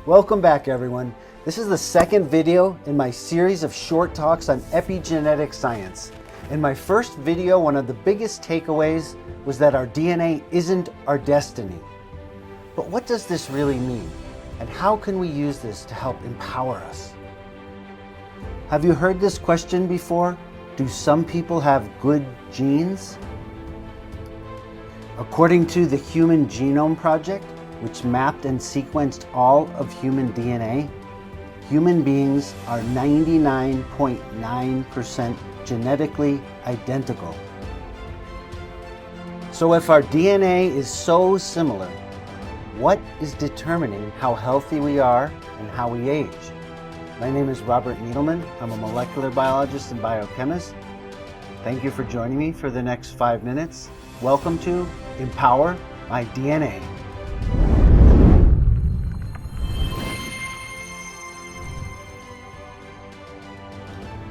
Welcome back, everyone. This is the second video in my series of short talks on epigenetic science. In my first video, one of the biggest takeaways was that our DNA isn't our destiny. But what does this really mean? And how can we use this to help empower us? Have you heard this question before? Do some people have good genes? According to the Human Genome Project, which mapped and sequenced all of human DNA, human beings are 99.9% genetically identical. So if our DNA is so similar, what is determining how healthy we are and how we age? My name is Robert Needleman. I'm a molecular biologist and biochemist. Thank you for joining me for the next 5 minutes. Welcome to Empower My DNA.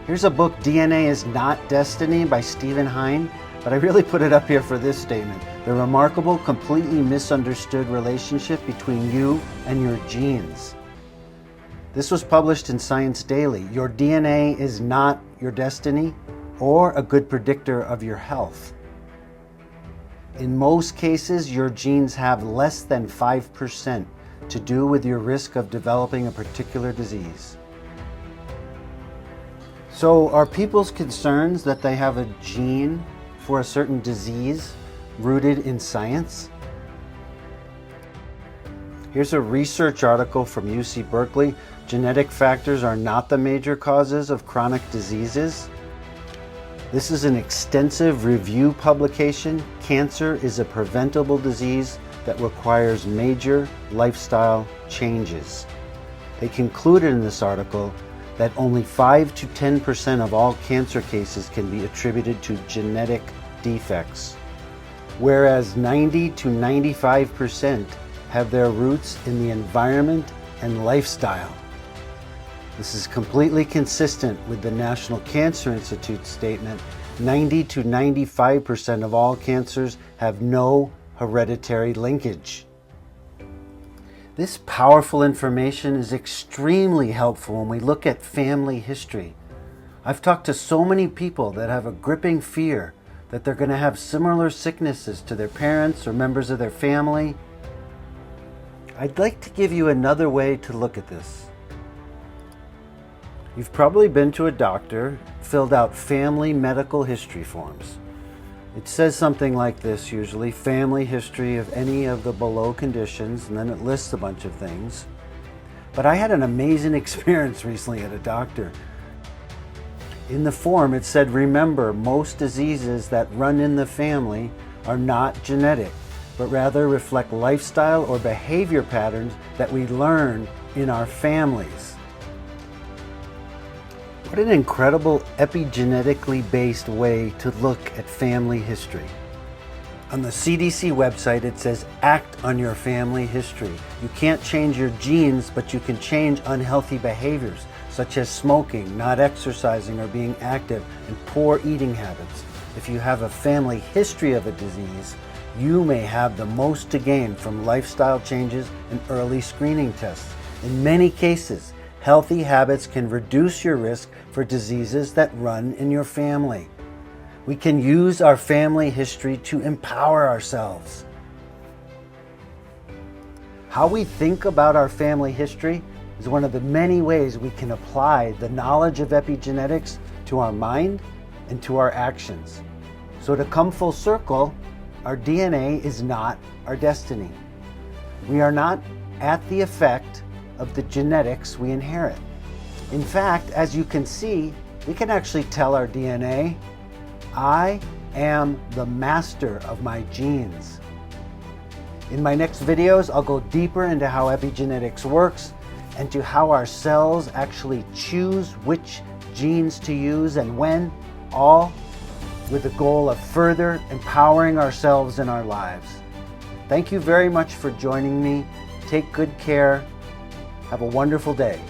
Here's a book, DNA is Not Destiny by Stephen Hine, but I really put it up here for this statement: the remarkable, completely misunderstood relationship between you and your genes. This was published in Science Daily. Your DNA is not your destiny or a good predictor of your health. In most cases, your genes have less than 5% to do with your risk of developing a particular disease. So are people's concerns that they have a gene for a certain disease rooted in science? Here's a research article from UC Berkeley. Genetic factors are not the major causes of chronic diseases. This is an extensive review publication. Cancer is a preventable disease that requires major lifestyle changes. They concluded in this article that only 5 to 10% of all cancer cases can be attributed to genetic defects, whereas 90 to 95% have their roots in the environment and lifestyle. This is completely consistent with the National Cancer Institute's statement: 90 to 95% of all cancers have no hereditary linkage. This powerful information is extremely helpful when we look at family history. I've talked to so many people that have a gripping fear that they're going to have similar sicknesses to their parents or members of their family. I'd like to give you another way to look at this. You've probably been to a doctor, filled out family medical history forms. It says something like this usually: family history of any of the below conditions, and then it lists a bunch of things. But I had an amazing experience recently at a doctor. In the form it said, remember, most diseases that run in the family are not genetic, but rather reflect lifestyle or behavior patterns that we learn in our families. What an incredible epigenetically based way to look at family history. On the CDC website, it says act on your family history. You can't change your genes, but you can change unhealthy behaviors, such as smoking, not exercising or being active, and poor eating habits. If you have a family history of a disease, you may have the most to gain from lifestyle changes and early screening tests. In many cases, healthy habits can reduce your risk for diseases that run in your family. We can use our family history to empower ourselves. How we think about our family history is one of the many ways we can apply the knowledge of epigenetics to our mind and to our actions. So to come full circle, our DNA is not our destiny. We are not at the effect of the genetics we inherit. In fact, as you can see, we can actually tell our DNA, I am the master of my genes. In my next videos, I'll go deeper into how epigenetics works and to how our cells actually choose which genes to use and when, all with the goal of further empowering ourselves in our lives. Thank you very much for joining me. Take good care. Have a wonderful day.